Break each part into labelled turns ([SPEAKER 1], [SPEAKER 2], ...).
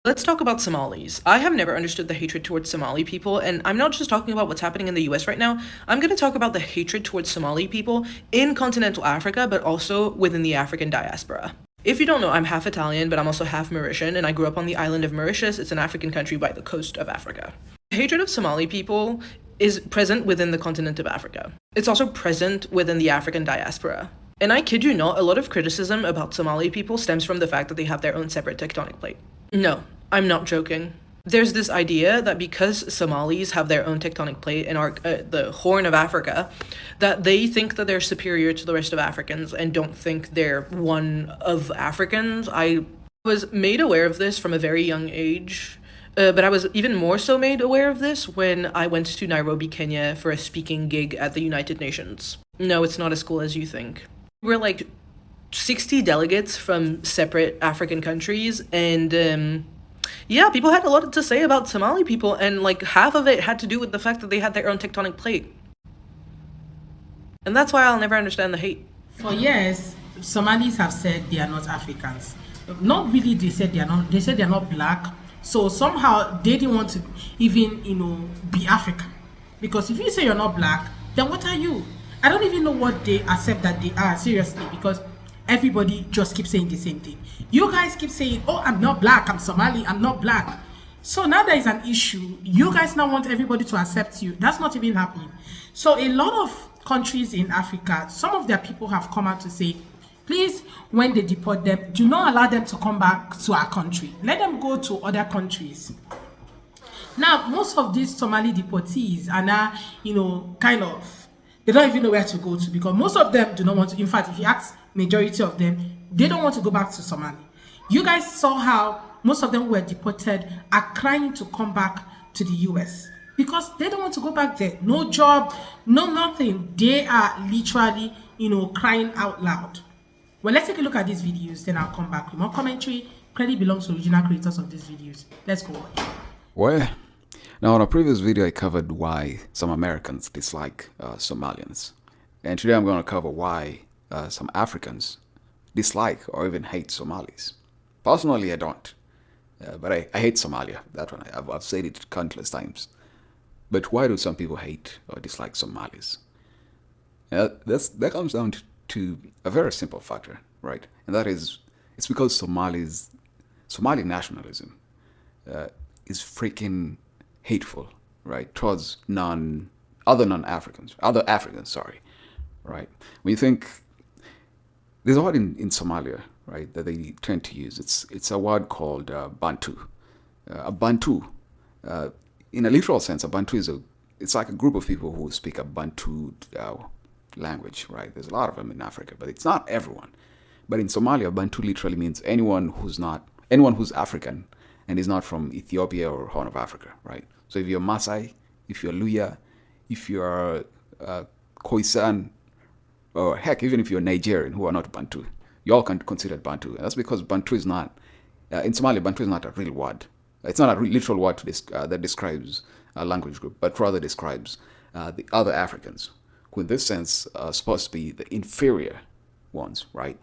[SPEAKER 1] Let's talk about Somalis. I have never understood the hatred towards Somali people, and I'm not just talking about what's happening in the US right now. I'm going to talk about the hatred towards Somali people in continental Africa, but also within the African diaspora. If you don't know, I'm half Italian, but I'm also half Mauritian, and I grew up on the island of Mauritius. It's an African country by the coast of Africa. The hatred of Somali people is present within the continent of Africa. It's also present within the African diaspora. And I kid you not, a lot of criticism about Somali people stems from the fact that they have their own separate tectonic plate. No, I'm not joking. There's this idea that because Somalis have their own tectonic plate and are the Horn of Africa, that they think that they're superior to the rest of Africans and don't think they're one of Africans. I was made aware of this from a very young age, but I was even more so made aware of this when I went to Nairobi, Kenya for a speaking gig at the United Nations. No, it's not as cool as you think. We're like 60 delegates from separate African countries, and yeah, people had a lot to say about Somali people, and like half of it had to do with the fact that they had their own tectonic plate. And that's why I'll never understand the hate.
[SPEAKER 2] For years, Somalis have said they are not Africans. Not really, they said they are not. They said they are not black. So somehow they didn't want to even, be African. Because if you say you're not black, then what are you? I don't even know what they accept that they are, seriously, because everybody just keeps saying the same thing. You guys keep saying, oh, I'm not black, I'm Somali, I'm not black. So now there is an issue. You guys now want everybody to accept you. That's not even happening. So a lot of countries in Africa, some of their people have come out to say, please, when they deport them, do not allow them to come back to our country. Let them go to other countries. Now, most of these Somali deportees are now, kind of, they don't even know where to go to, because most of them do not want to. In fact, if you ask majority of them, they don't want to go back to Somalia. You guys saw how most of them who were deported are crying to come back to the US because they don't want to go back there. No job, no nothing. They are literally, crying out loud. Well, let's take a look at these videos, then I'll come back with more commentary. Credit belongs to original creators of these videos. Let's go watch.
[SPEAKER 3] Well, now in a previous video, I covered why some Americans dislike Somalians. And today I'm going to cover why some Africans dislike or even hate Somalis. Personally, I don't. But I hate Somalia. That one, I've said it countless times. But why do some people hate or dislike Somalis? That comes down to a very simple factor, right? And that is, it's because Somali nationalism is freaking hateful, right, towards other Africans, sorry, right? When you think, there's a word in Somalia, right, that they tend to use. It's a word called Bantu. A Bantu, in a literal sense, a Bantu it's like a group of people who speak a Bantu language, right? There's a lot of them in Africa, but it's not everyone. But in Somalia, Bantu literally means anyone who's African and is not from Ethiopia or Horn of Africa, right? So if you're Maasai, if you're Luya, if you're Khoisan, or heck, even if you're Nigerian who are not Bantu, you all can consider Bantu. And that's because Bantu is not, in Somalia, Bantu is not a real word. It's not a literal word that describes a language group, but rather describes the other Africans, who in this sense are supposed to be the inferior ones, right?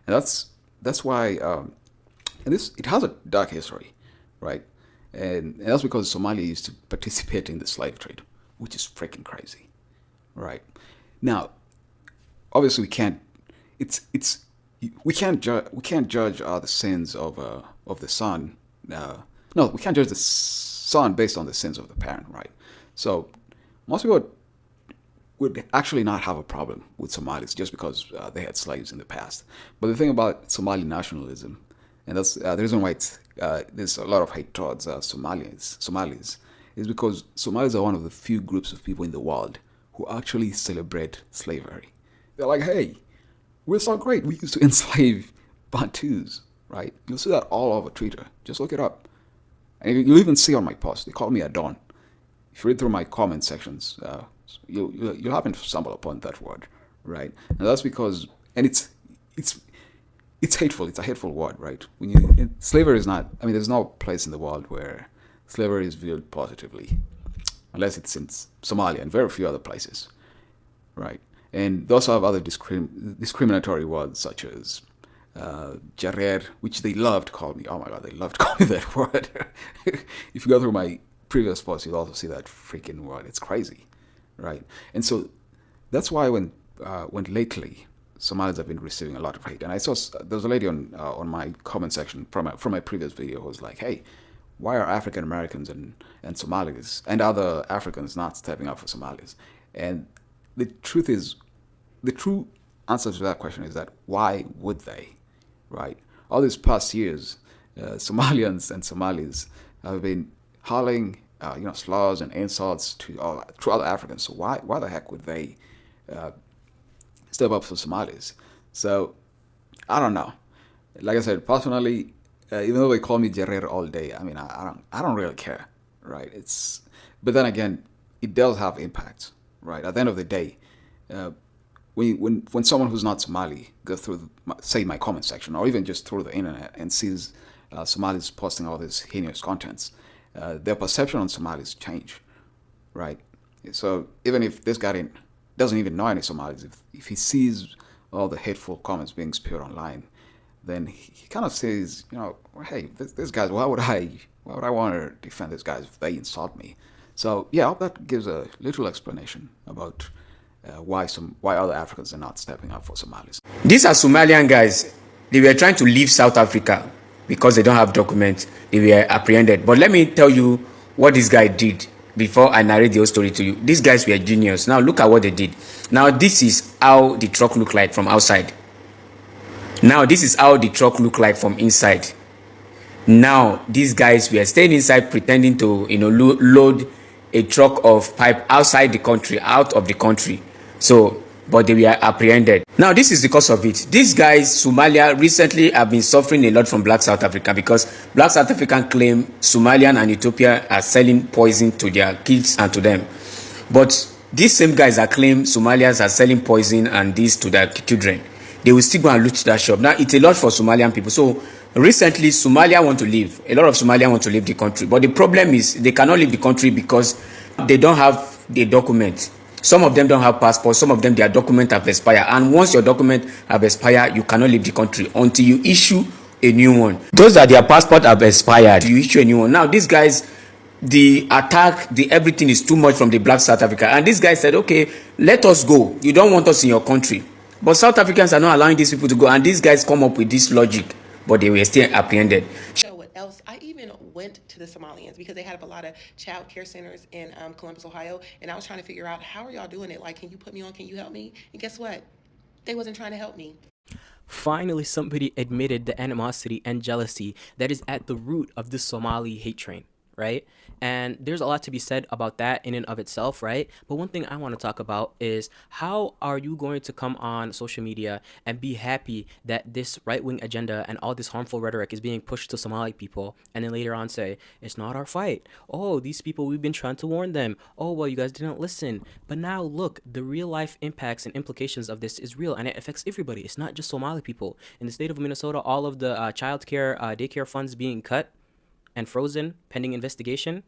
[SPEAKER 3] And that's why, and it has a dark history, right? And that's because Somalia used to participate in the slave trade, which is freaking crazy, right? Now, obviously, we can't judge the sins of the son. No, we can't judge the son based on the sins of the parent, right? So most people would actually not have a problem with Somalis just because they had slaves in the past. But the thing about Somali nationalism, and that's the reason why there's a lot of hate towards Somalis, is because Somalis are one of the few groups of people in the world who actually celebrate slavery. They're like, hey, we're so great. We used to enslave Bantus, right? You'll see that all over Twitter. Just look it up. And you'll even see on my post, they call me a Don. If you read through my comment sections, you'll happen to stumble upon that word, right? And that's because, and it's hateful. It's a hateful word, right? Slavery is not. I mean, there's no place in the world where slavery is viewed positively, unless it's in Somalia and very few other places, right? And they also have other discriminatory words such as Jarer, which they love to call me. Oh my God, they love to call me that word. If you go through my previous posts, you'll also see that freaking word. It's crazy, right? And so that's why when lately Somalis have been receiving a lot of hate, and I saw there was a lady on my comment section from my previous video who was like, "Hey, why are African Americans and Somalis and other Africans not stepping up for Somalis?" And the truth is, the true answer to that question is that why would they, right? All these past years, Somalians and Somalis have been hurling, slurs and insults to other Africans. So why the heck would they step up for Somalis? So I don't know. Like I said, personally, even though they call me Jarer all day, I mean, I don't really care, right? But then again, it does have impact, right? At the end of the day, when someone who's not Somali goes through, say, my comment section, or even just through the internet and sees Somalis posting all this heinous contents, their perception on Somalis change, right? So even if this guy doesn't even know any Somalis, if he sees all the hateful comments being spewed online, then he kind of says, hey, this guys, why would I want to defend these guys if they insult me? So yeah, I hope that gives a little explanation about why other Africans are not stepping up for Somalis.
[SPEAKER 4] These are Somalian guys. They were trying to leave South Africa because they don't have documents. They were apprehended. But let me tell you what this guy did before I narrate the whole story to you. These guys were genius. Now look at what they did. Now this is how the truck looked like from outside. Now this is how the truck looked like from inside. Now these guys were staying inside pretending to load a truck of pipe outside the country, out of the country. So but they were apprehended. Now this is the cause of it. These guys, Somalia, recently have been suffering a lot from Black South Africa because Black South African claim Somalian and Ethiopia are selling poison to their kids and to them. But these same guys that claim Somalians are selling poison and this to their children, they will still go and loot that shop. Now it's a lot for Somalian people. So recently Somalia want to leave. A lot of Somalians want to leave the country. But the problem is they cannot leave the country because they don't have the document. Some of them don't have passports. Some of them, their document have expired. And once your document have expired, you cannot leave the country until you issue a new one. Those that their passport have expired, you issue a new one. Now, these guys, the attack, the everything is too much from the Black South Africa. And this guy said, okay, let us go. You don't want us in your country. But South Africans are not allowing these people to go. And these guys come up with this logic, but they were still apprehended.
[SPEAKER 5] So what else? I even went to the Somalians because they had a lot of child care centers in Columbus, Ohio. And I was trying to figure out, how are y'all doing it? Like, can you put me on? Can you help me? And guess what? They wasn't trying to help me.
[SPEAKER 6] Finally, somebody admitted the animosity and jealousy that is at the root of this Somali hate train, right? And there's a lot to be said about that in and of itself, right? But one thing I want to talk about is, how are you going to come on social media and be happy that this right-wing agenda and all this harmful rhetoric is being pushed to Somali people, and then later on say, it's not our fight. Oh, these people, we've been trying to warn them. Oh, well, you guys didn't listen. But now look, the real life impacts and implications of this is real, and it affects everybody. It's not just Somali people. In the state of Minnesota, all of the child care, daycare funds being cut and frozen pending investigation.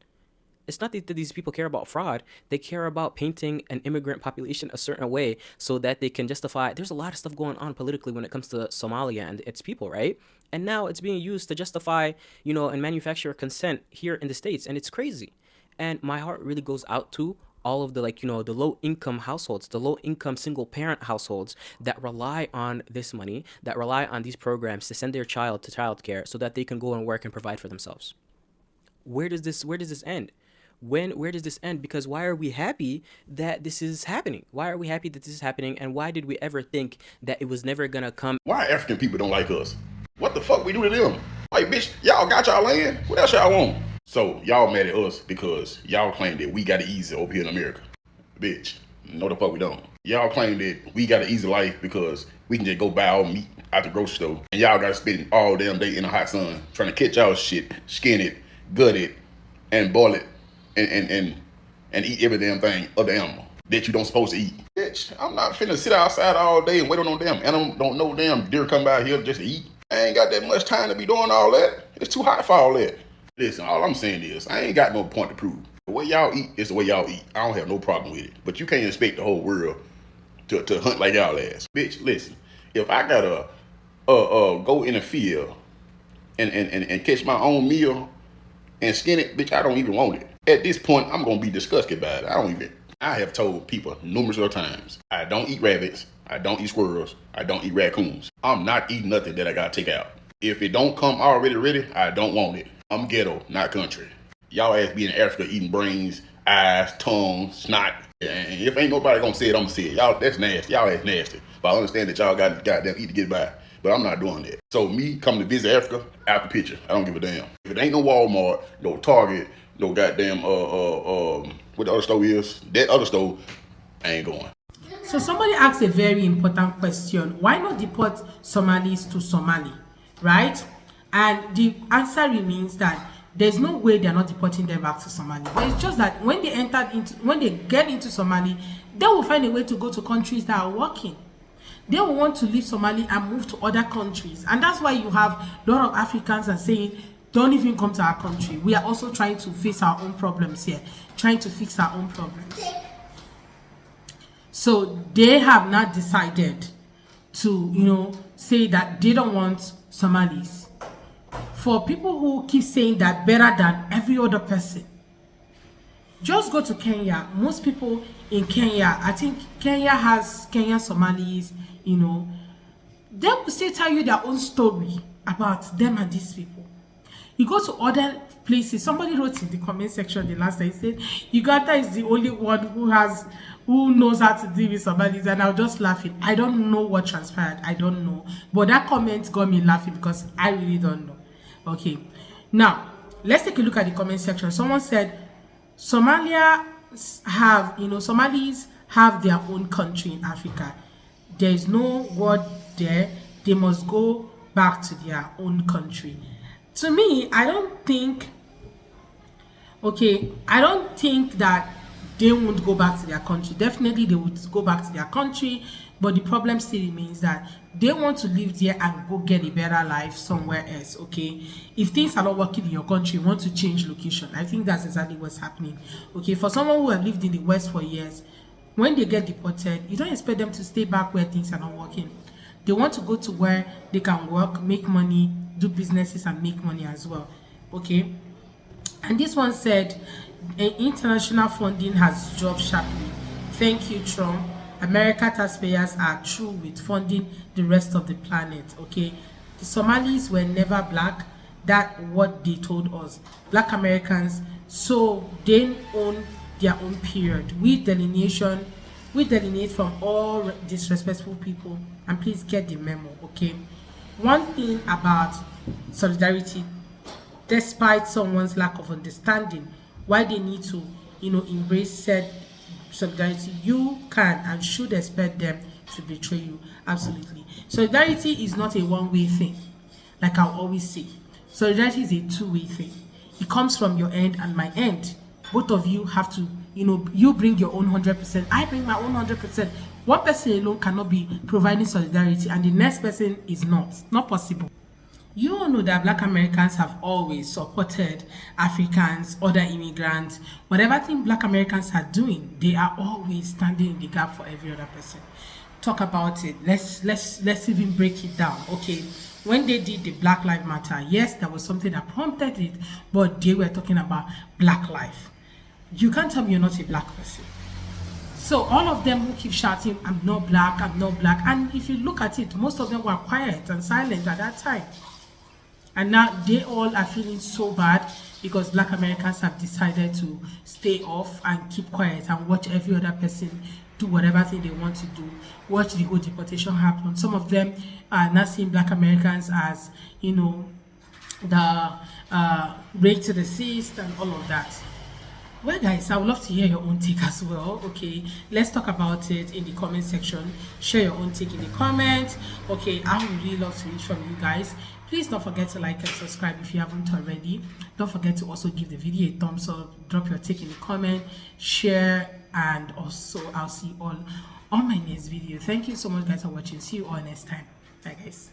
[SPEAKER 6] It's not that these people care about fraud. They care about painting an immigrant population a certain way so that they can justify. There's a lot of stuff going on politically when it comes to Somalia and its people, right? And now it's being used to justify, and manufacture consent here in the States. And it's crazy. And my heart really goes out to all of the the low income households, the low income single parent households that rely on this money, that rely on these programs to send their child to childcare so that they can go and work and provide for themselves. Where does this end? Where does this end? Because why are we happy that this is happening? Why are we happy that this is happening? And why did we ever think that it was never gonna come?
[SPEAKER 7] Why African people don't like us? What the fuck we do to them? Like, bitch, y'all got y'all land. What else y'all want? So y'all mad at us because y'all claim that we got it easy over here in America. Bitch, no the fuck we don't. Y'all claim that we got an easy life because we can just go buy all meat at the grocery store, and y'all gotta spend all damn day in the hot sun trying to catch y'all shit, skin it, gut it, and boil it, and eat every damn thing of the animal that you don't supposed to eat. Bitch, I'm not finna sit outside all day and wait on no damn animal. Don't know damn deer come by here just to eat. I ain't got that much time to be doing all that. It's too hot for all that. Listen, all I'm saying is, I ain't got no point to prove. The way y'all eat is the way y'all eat. I don't have no problem with it. But you can't expect the whole world to hunt like y'all ass. Bitch, listen, if I got a go in the field and catch my own meal and skin it, bitch, I don't even want it. At this point, I'm gonna be disgusted by it. I have told people numerous of times, I don't eat rabbits, I don't eat squirrels, I don't eat raccoons. I'm not eating nothing that I gotta take out. If it don't come already ready, I don't want it. I'm ghetto, not country. Y'all ass be in Africa eating brains, eyes, tongue, snot. And if ain't nobody gonna say it, I'm gonna say it. Y'all, that's nasty. Y'all ass nasty. But I understand that y'all got goddamn eat to get by. But I'm not doing that. So me coming to visit Africa, out the picture. I don't give a damn. If it ain't no Walmart, no Target, no goddamn what the other store is, that other store, I ain't going.
[SPEAKER 2] So somebody asked a very important question. Why not deport Somalis to Somali, right? And the answer remains that there's no way they're not deporting them back to Somali. But it's just that when they get into Somali, they will find a way to go to countries that are working. They will want to leave Somali and move to other countries. And that's why you have a lot of Africans are saying, don't even come to our country. We are also trying to face our own problems here, trying to fix our own problems. So they have not decided to, say that they don't want Somalis. For people who keep saying that better than every other person, just go to Kenya. Most people in Kenya, I think Kenya has Kenyan Somalis, they will still tell you their own story about them and these people. You go to other places. Somebody wrote in the comment section the last time, he said Uganda is the only one who knows how to deal with Somalis, and I was just laughing. I don't know what transpired. I don't know. But that comment got me laughing because I really don't know. Okay. Now, let's take a look at the comment section. Someone said Somalis have their own country in Africa. There is no word there. They must go back to their own country. To me, I don't think that they won't go back to their country. Definitely they would go back to their country, but the problem still remains that they want to live there and go get a better life somewhere else. Okay, if things are not working in your country, you want to change location. I think that's exactly what's happening. Okay, for someone who have lived in the West for years, when they get deported, you don't expect them to stay back where things are not working. They want to go to where they can work, make money, do businesses and make money as well. Okay, and this one said international funding has dropped sharply. Thank you, Trump. America taxpayers are through with funding the rest of the planet. Okay, the Somalis were never black. That's what they told us. Black Americans, so they own their own period. We delineate from all disrespectful people, and please get the memo. Okay, one thing about solidarity, despite someone's lack of understanding why they need to embrace said solidarity, you can and should expect them to betray you. Absolutely. Solidarity is not a one-way thing, like I always say. Solidarity is a two-way thing. It comes from your end and my end. Both of you have to, you bring your own 100%, I bring my own 100%. One person alone cannot be providing solidarity and the next person is not possible. You all know that Black Americans have always supported Africans, other immigrants. Whatever thing Black Americans are doing, they are always standing in the gap for every other person. Talk about it. Let's even break it down. Okay, when they did the Black Lives Matter, yes, there was something that prompted it, but they were talking about Black life. You can't tell me you're not a Black person. So all of them who keep shouting, I'm not black, and if you look at it, most of them were quiet and silent at that time. And now they all are feeling so bad because Black Americans have decided to stay off and keep quiet and watch every other person do whatever thing they want to do, watch the whole deportation happen. Some of them are not seeing Black Americans as, the rape to the deceased and all of that. Well, guys, I would love to hear your own take as well. Okay, let's talk about it in the comment section. Share your own take in the comments. Okay, I would really love to read from you guys. Please don't forget to like and subscribe if you haven't already. Don't forget to also give the video a thumbs up, drop your take in the comment, share, and also I'll see you all on my next video. Thank you so much, guys, for watching. See you all next time. Bye, guys.